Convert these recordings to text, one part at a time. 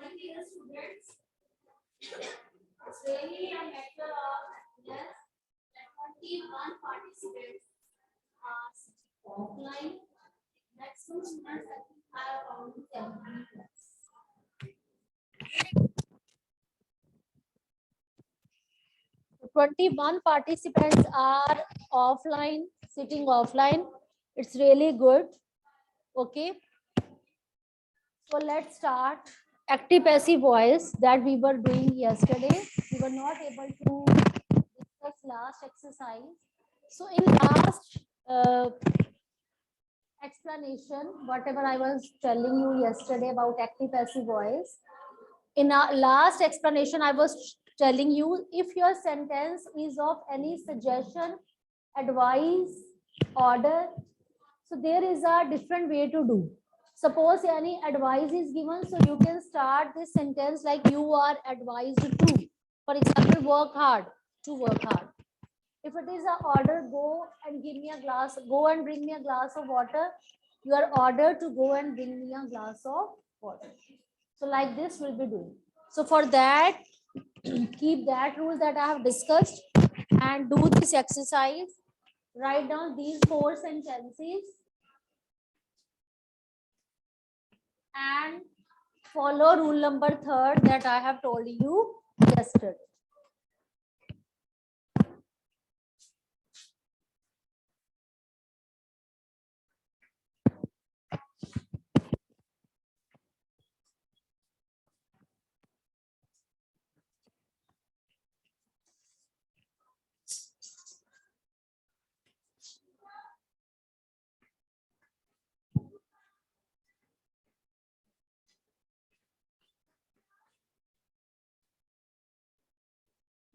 morning, dear students. It's really a matter of happiness that 21 participants are sitting offline. Maximum students are around 70 plus. 21 participants are offline, sitting offline. It's really good. Okay. So let's start active passive voice that we were doing yesterday. We were not able to discuss last exercise. So in last explanation, whatever I was telling you yesterday about active passive voice, in our last explanation, I was telling you if your sentence is of any suggestion, advice, order, so there is a different way to do. Suppose any advice is given, so you can start this sentence like you are advised to. For example, work hard, to work hard. If it is an order, go and give me a glass, go and bring me a glass of water. You are ordered to go and bring me a glass of water. So like this we'll be doing. So for that, keep that rule that I have discussed and do this exercise. Write down these 4 sentences and follow rule number 3 that I have told you yesterday.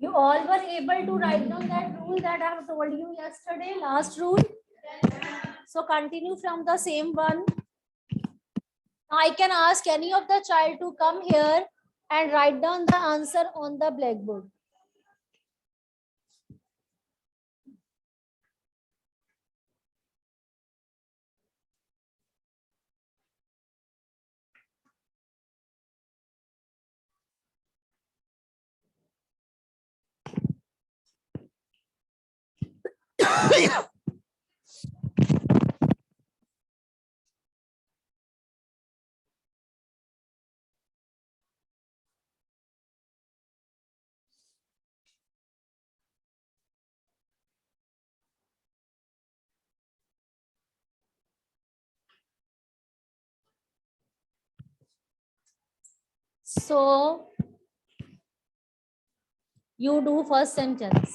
You all were able to write down that rule that I have told you yesterday, last rule. So continue from the same one. Now I can ask any of the child to come here and write down the answer on the blackboard. So you do first sentence.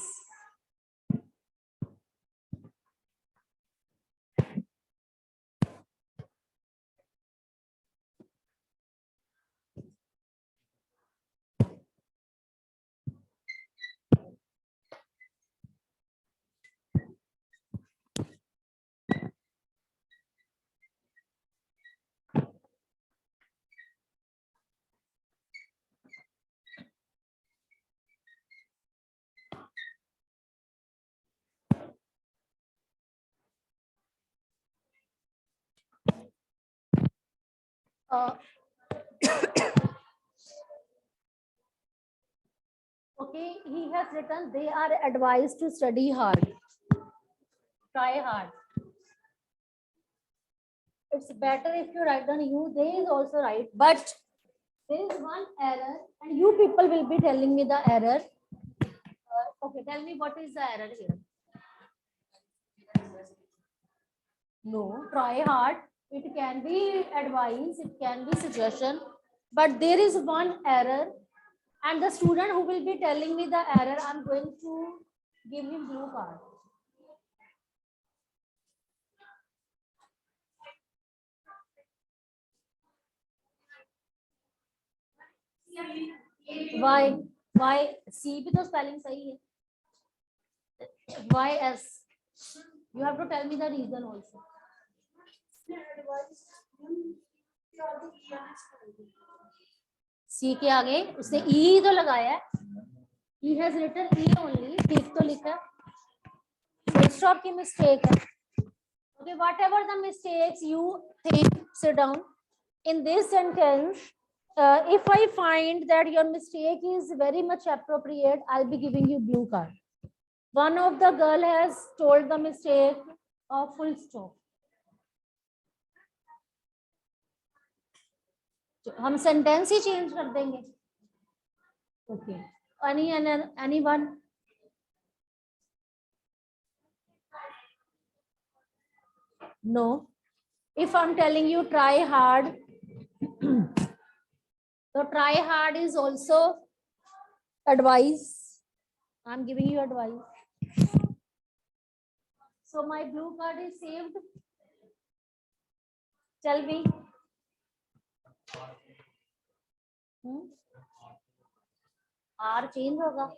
Okay, he has written they are advised to study hard. Try hard. It's better if you write down you, they is also right, but there is one error and you people will be telling me the error. Okay, tell me what is the error here. No, try hard. It can be advice, it can be suggestion, but there is one error and the student who will be telling me the error, I'm going to give him blue card. Why? Why? C भी तो spelling सही है. Why S? You have to tell me the reason also. C के आगे उसने E तो लगाया है. He has written E only. ठीक तो लिखा. Full stop की mistake है. Okay, whatever the mistakes you think, sit down. In this sentence, If I find that your mistake is very much appropriate, I'll be giving you blue card. One of the girl has told the mistake of full stop. हम sentence ही change कर देंगे. Okay. Anyone? No. If I'm telling you try hard, so try hard is also advice. I'm giving you advice. So my blue card is saved. Tell me. R change होगा.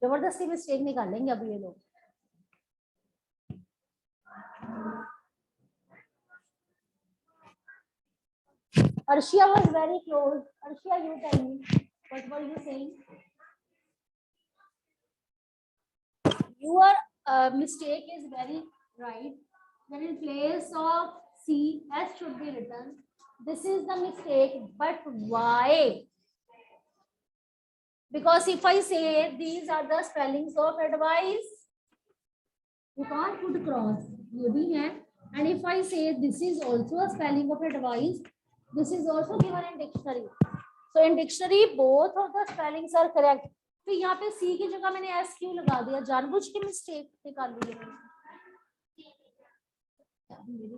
जबरदस्ती mistake निकालेंगे अब ये लोग. Arshia was very close. Arshia, you tell me, what were you saying? Your mistake is very right. Then in place of C, S should be written. This is the mistake, but why? Because if I say these are the spellings of advice, you can't put cross. ये भी है. And if I say this is also a spelling of advice, this is also given in dictionary. So in dictionary, both of the spellings are correct. तो यहाँ पे C की जगह मैंने S क्यों लगा दिया? जानबूझ के मिस्टेक निकाल ली मैंने.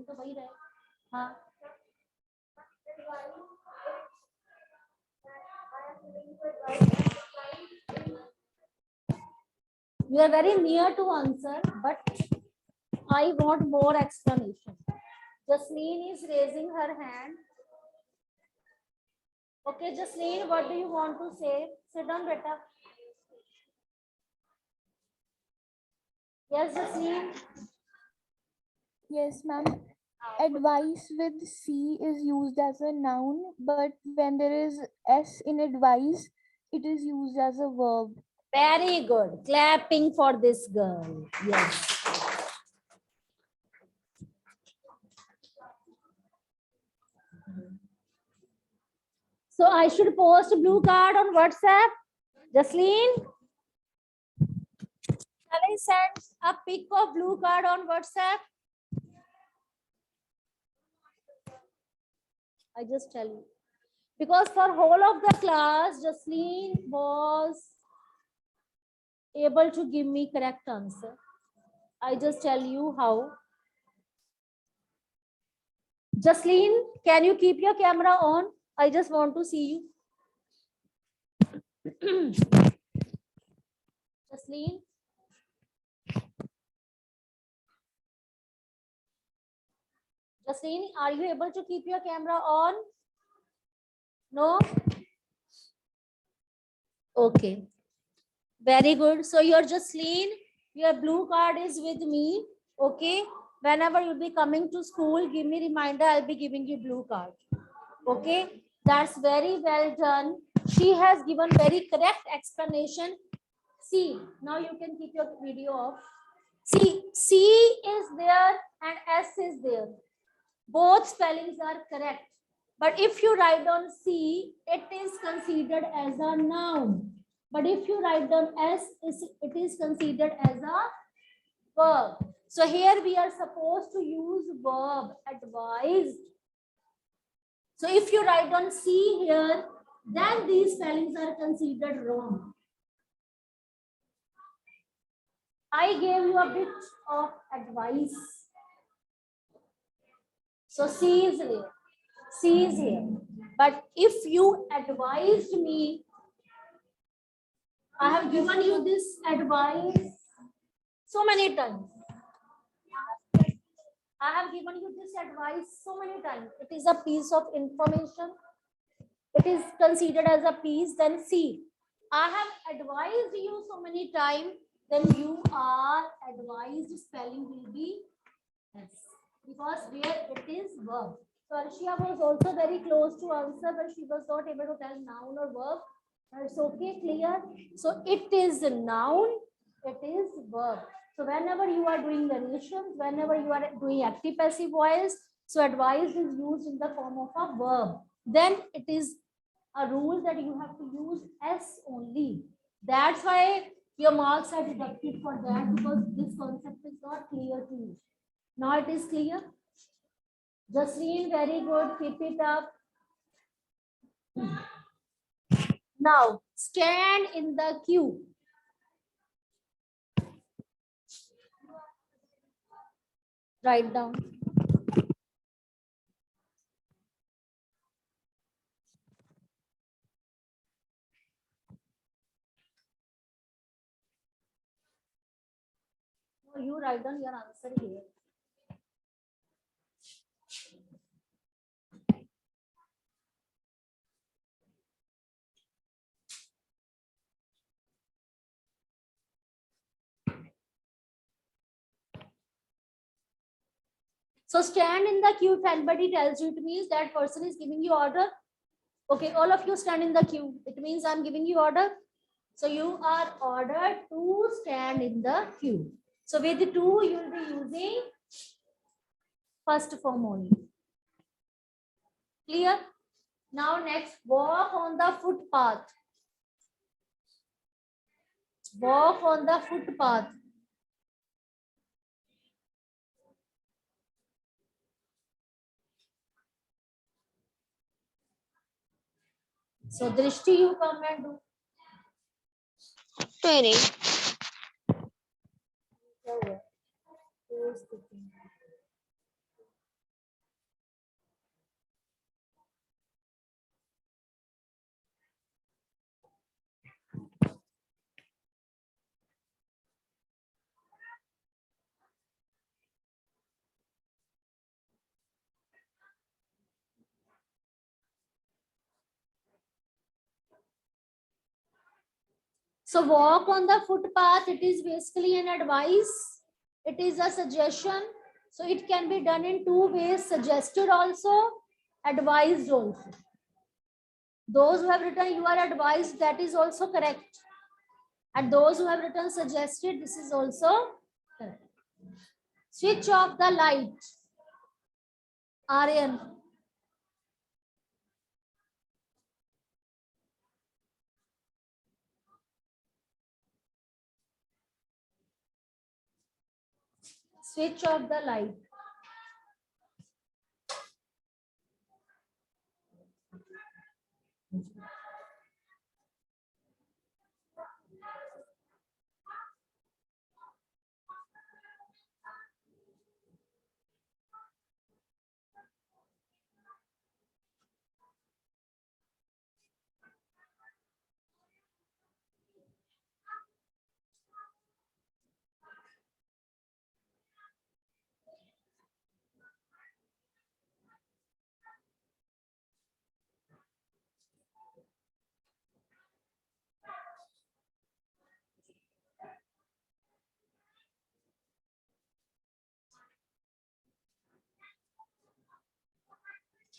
तो वही रहे. हाँ. You are very near to answer, but I want more explanation. Jasleen is raising her hand. Okay, Jasleen, what do you want to say? Sit down, beta. Yes, Jasleen. Yes, ma'am. Advice with C is used as a noun, but when there is S in advice, it is used as a verb. Very good. Clapping for this girl. Yes. So I should post a blue card on WhatsApp. Jasleen, shall I send a pic of blue card on WhatsApp? I just tell you. Because for whole of the class, Jasleen was able to give me correct answer. I just tell you how. Jasleen, can you keep your camera on? I just want to see you. Jasleen. Jasleen, are you able to keep your camera on? No? Okay. Very good. So you're Jasleen, your blue card is with me. Okay. Whenever you'll be coming to school, give me reminder, I'll be giving you blue card. Okay. That's very well done. She has given very correct explanation. See, now you can keep your video off. See, C is there and S is there. Both spellings are correct. But if you write down C, it is considered as a noun. But if you write down S, it is considered as a verb. So here we are supposed to use verb, advised. So if you write down C here, then these spellings are considered wrong. I gave you a bit of advice. So C is here. C is here. But if you advised me, I have given you this advice so many times. I have given you this advice so many times. It is a piece of information. It is considered as a piece. Then C. I have advised you so many times. Then you are advised spelling will be S. Because where it is verb. So Arshia was also very close to answer, but she was not able to tell noun or verb. It's okay, clear? So it is a noun, it is verb. So whenever you are doing narrations, whenever you are doing active passive voice, So advised is used in the form of a verb. Then it is a rule that you have to use S only. That's why your marks are deducted for that, because this concept is not clear to you. Now it is clear. Jasleen, very good. Keep it up. Now stand in the queue. Write down. You write down your answer here. So stand in the queue. If anybody tells you, it means that person is giving you order. Okay, all of you stand in the queue. It means I'm giving you order. So you are ordered to stand in the queue. So with the two, you will be using first form only. Clear? Now next, walk on the footpath. Walk on the footpath. So Drishti, you come and do. Training. So walk on the footpath, it is basically an advice. It is a suggestion. So it can be done in two ways, suggested also, advised also. Those who have written you are advised, that is also correct. And those who have written suggested, this is also correct. Switch off the light. Aryan. Switch off the light.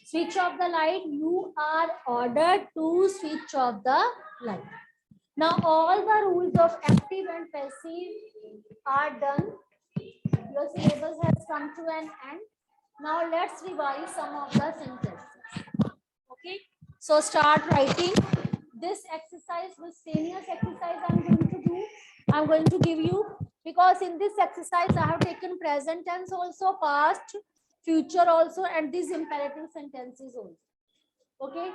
Switch off the light. You are ordered to switch off the light. Now all the rules of active and passive are done. Your syllabus has come to an end. Now let's revise some of the sentences. Okay. So start writing. This exercise, this strenuous exercise I'm going to do. I'm going to give you, because in this exercise I have taken present tense also, past, future also, and these imperative sentences also. Okay.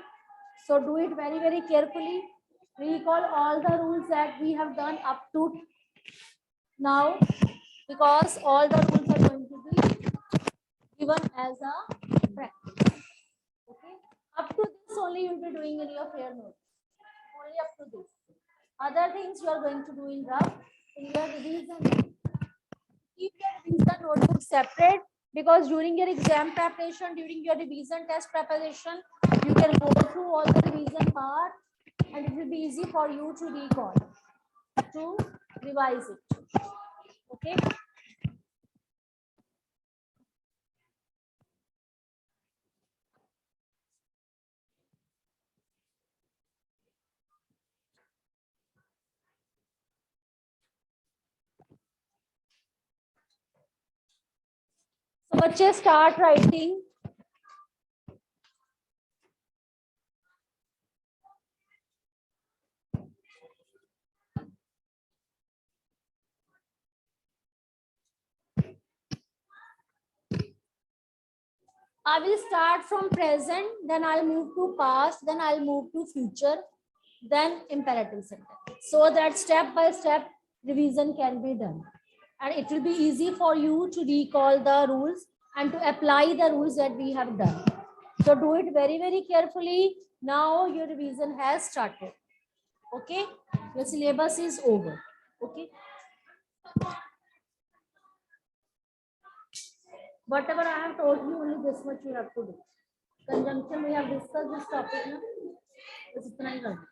So do it very, very carefully. Recall all the rules that we have done up to now, because all the rules are going to be given as a practice. Okay. Up to this only you will be doing in your fair notes. Only up to this. Other things you are going to do in rough, in your revision. Keep your revision notebook separate, because during your exam preparation, during your revision test preparation, you can go through all the revision part and it will be easy for you to recall, to revise it. Okay. So बच्चे start writing. I will start from present, then I'll move to past, then I'll move to future, then imperative sentence. So that step by step revision can be done. And it will be easy for you to recall the rules and to apply the rules that we have done. So do it very, very carefully. Now your revision has started. Okay? Your syllabus is over. Okay? Whatever I have told you, only this much you have to do. Conjunction, we have discussed this topic now. बस इतना ही करना.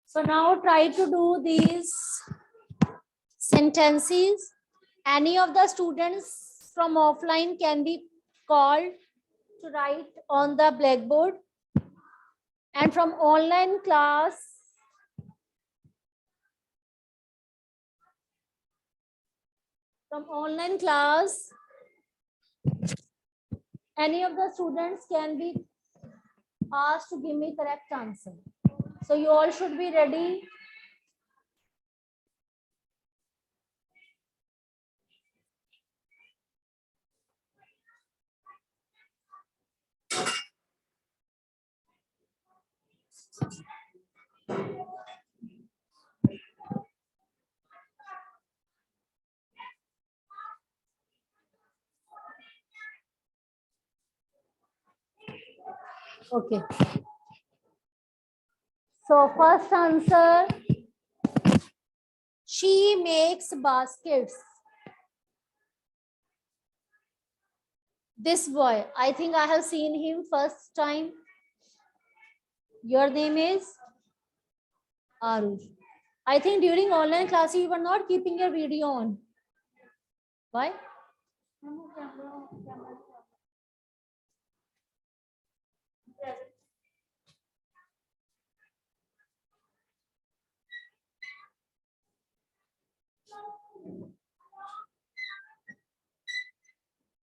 So now try to do these sentences. Any of the students from offline can be called to write on the blackboard. And from online class, any of the students can be asked to give me correct answer. So you all should be ready. Okay. So first answer, she makes baskets. This boy, I think I have seen him first time. Your name is Arush. I think during online class you were not keeping your video on. Why?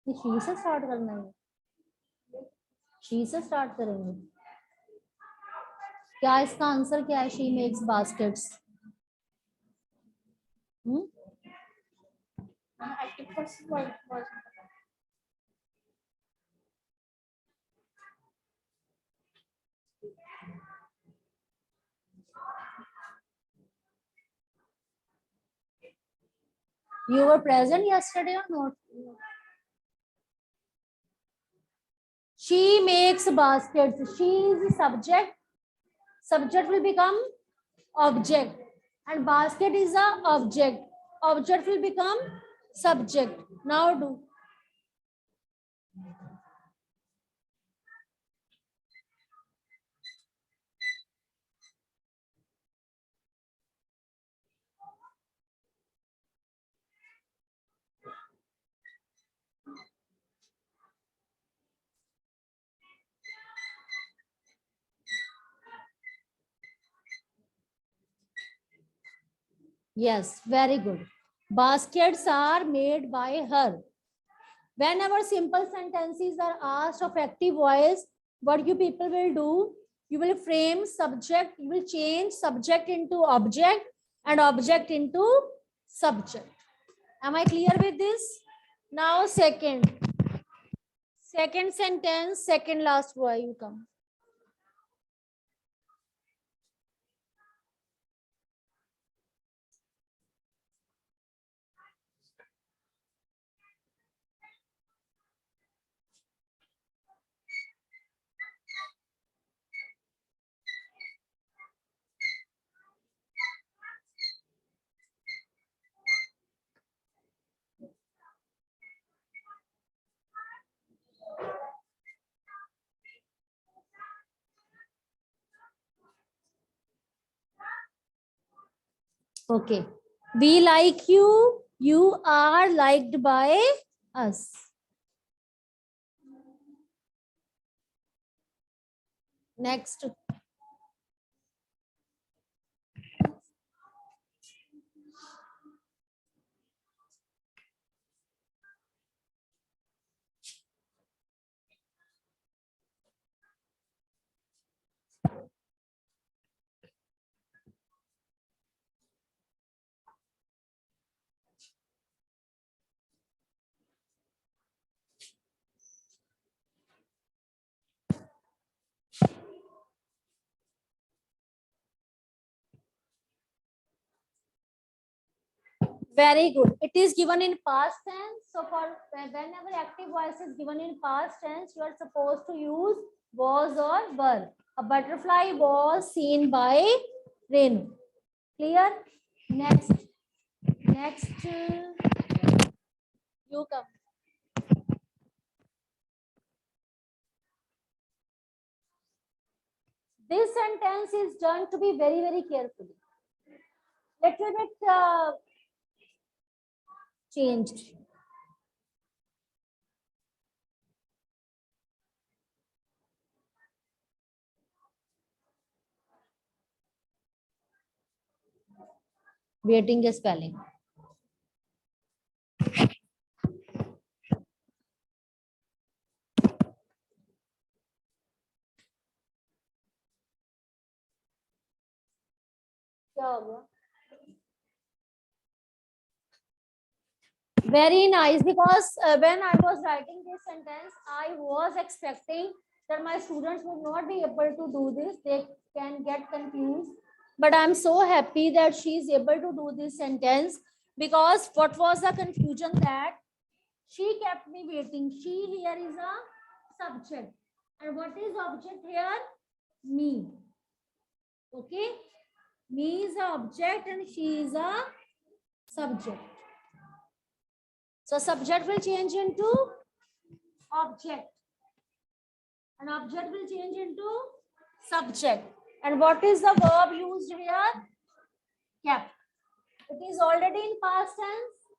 ये she से start करना है, she से start करेंगे क्या? इसका answer क्या है? She makes baskets. You were present yesterday or not? She makes baskets. She is the subject. Subject will become object, and basket is a object. Object will become subject. Now do. Yes, very good. Baskets are made by her. Whenever simple sentences are asked of active voice, what you people will do? You will frame subject, you will change subject into object and object into subject. Am I clear with this? Now second sentence, second last boy, you come. Okay. We like you. You are liked by us. Next. Very good. It is given in past tense. So for whenever active voice is given in past tense, you are supposed to use was or were. A butterfly was seen by Renu. Clear? Next. You come. This sentence is done to be very, very carefully. Little bit changed. Waiting spelling. Very nice, because when I was writing this sentence, I was expecting that my students would not be able to do this. They can get confused. But I'm so happy that she is able to do this sentence, because what was the confusion? That she kept me waiting. She here is a subject. And what is object here? Me. Okay. Me is a object and she is a subject. So subject will change into object, and object will change into subject. And what is the verb used here? Kept. It is already in past tense.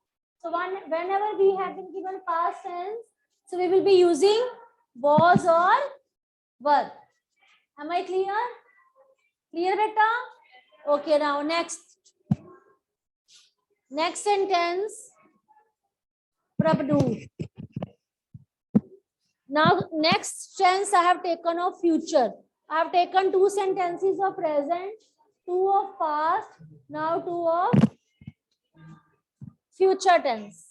So whenever we have been given past tense, so we will be using was or were. Am I clear? Clear, beta? Okay, now next sentence. Prabhu. Now next tense I have taken of future. I have taken 2 sentences of present, 2 of past, now 2 of future tense.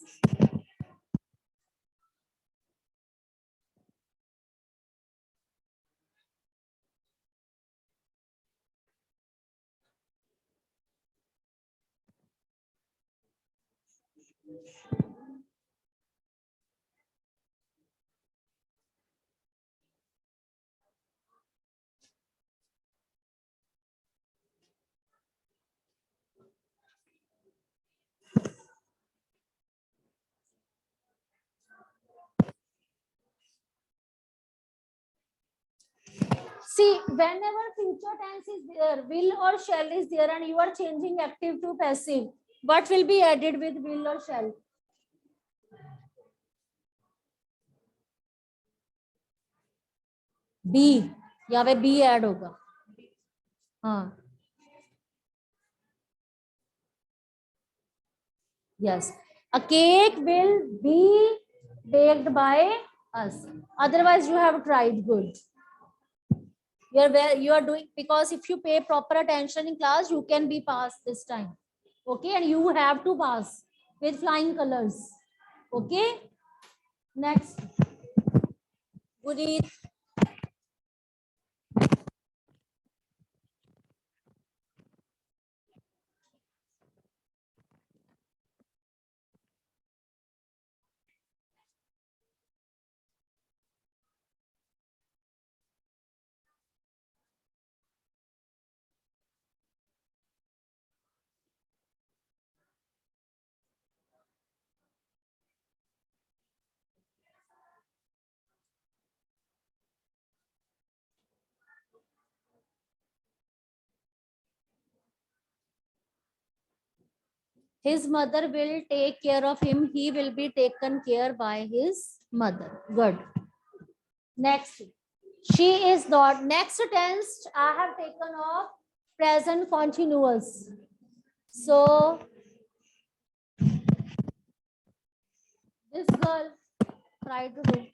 See, whenever future tense is there, will or shall is there, and you are changing active to passive, what will be added with will or shall? B, यहाँ पे B Ed होगा. हाँ, yes, a cake will be baked by us, otherwise you have tried good. You are doing, because if you pay proper attention in class, you can be passed this time. Okay, and you have to pass with flying colors. Okay, next. Gurit. His mother will take care of him. He will be taken care by his mother. Good. Next. She is not. Next tense I have taken of present continuous. So this girl try to do.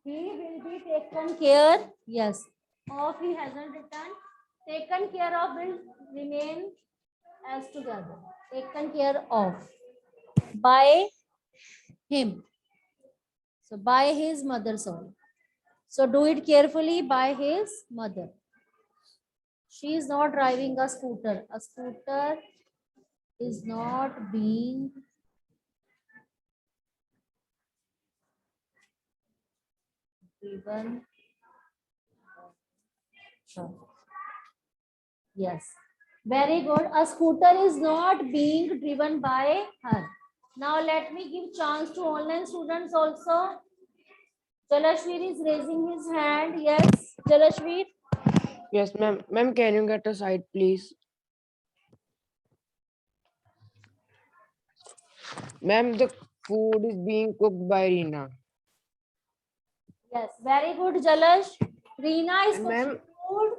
He will be taken care. Yes. Of he hasn't written. Taken care of will remain as together. Taken care of by him. So by his mother, sorry. So do it carefully, by his mother. She is not driving a scooter. A scooter is not being driven. Yes. Very good. A scooter is not being driven by her. Now let me give chance to online students also. Jalashveer is raising his hand. Yes, Jalashveer. Yes, ma'am. Ma'am, can you get a side, please? Ma'am, the food is being cooked by Reena. Yes, very good, Jalash. Reena is Ma'am. cooking food.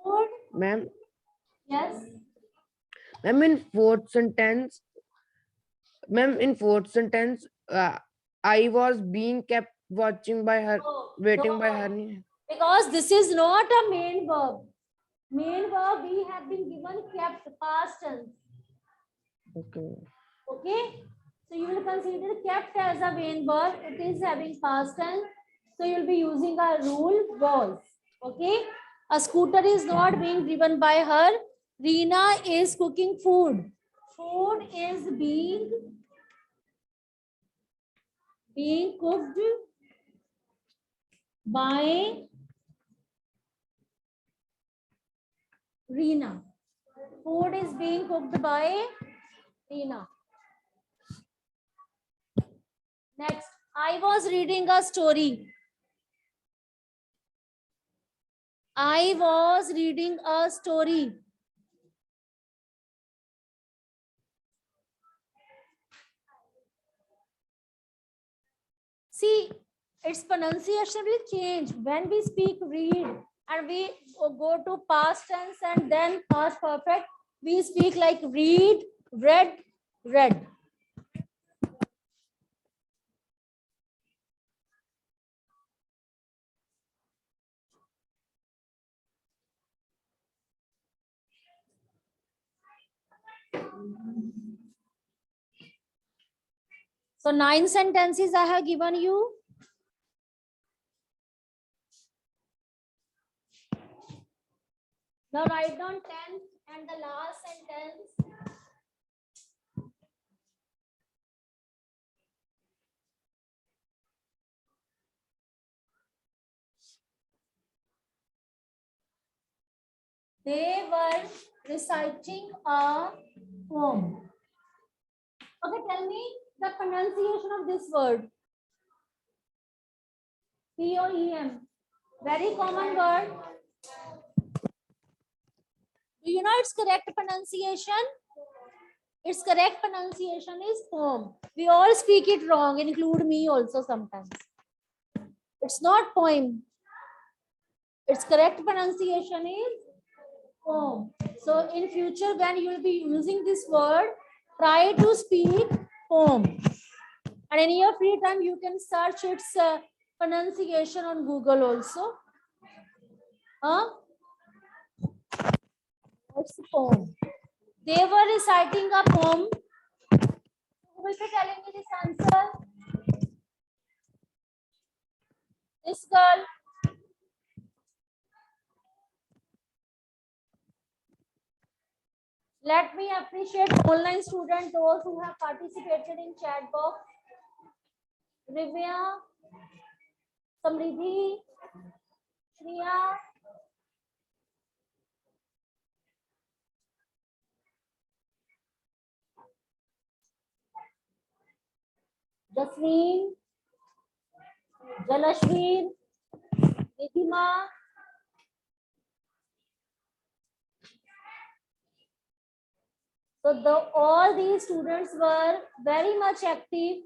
Food. Ma'am. Yes. Ma'am, in fourth sentence, I was being kept watching by her, waiting by her. Because this is not a main verb. Main verb we have been given kept past tense. Okay. Okay. So you will consider kept as a main verb. It is having past tense. So you will be using a rule was. Okay. A scooter is not being driven by her. Reena is cooking food. Food is being cooked by Reena. Food is being cooked by Reena. Next, I was reading a story. I was reading a story. See, its pronunciation will change when we speak read and we go to past tense and then past perfect. We speak like read, read, read. So 9 sentences I have given you. Now write down 10 and the last sentence. They were reciting a poem. Okay, tell me the pronunciation of this word. Poem. Very common word. Do you know its correct pronunciation? Its correct pronunciation is poem. We all speak it wrong, include me also sometimes. It's not poem. Its correct pronunciation is poem. So in future, when you will be using this word, try to speak poem. And in your free time, you can search its pronunciation on Google also. What's the poem? They were reciting a poem. Who will be telling me this answer? This girl. Let me appreciate online students, those who have participated in chat box. Rivya, Samriddhi, Shriya, Jasmine, Jalashveen, Nidhima. So all these students were very much active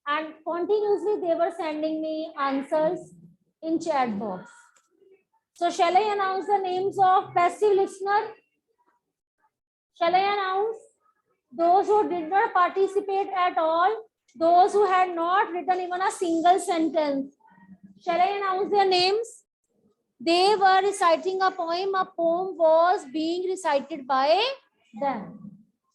and continuously they were sending me answers in chat box. So shall I announce the names of passive listener? Shall I announce those who did not participate at all? Those who had not written even a single sentence. Shall I announce their names? They were reciting a poem. A poem was being recited by them.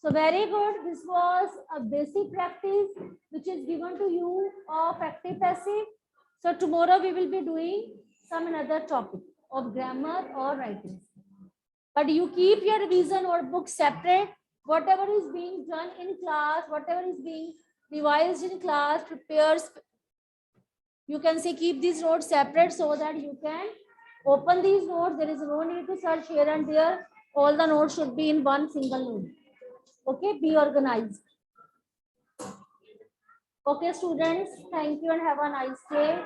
So very good. This was a basic practice which is given to you of active passive. So tomorrow we will be doing some another topic of grammar or writing. But you keep your revision notebook separate. Whatever is being done in class, whatever is being revised in class, prepares. You can say keep these notes separate so that you can open these notes. There is no need to search here and there. All the notes should be in one single note. Okay, be organized. Okay, students, thank you and have a nice day.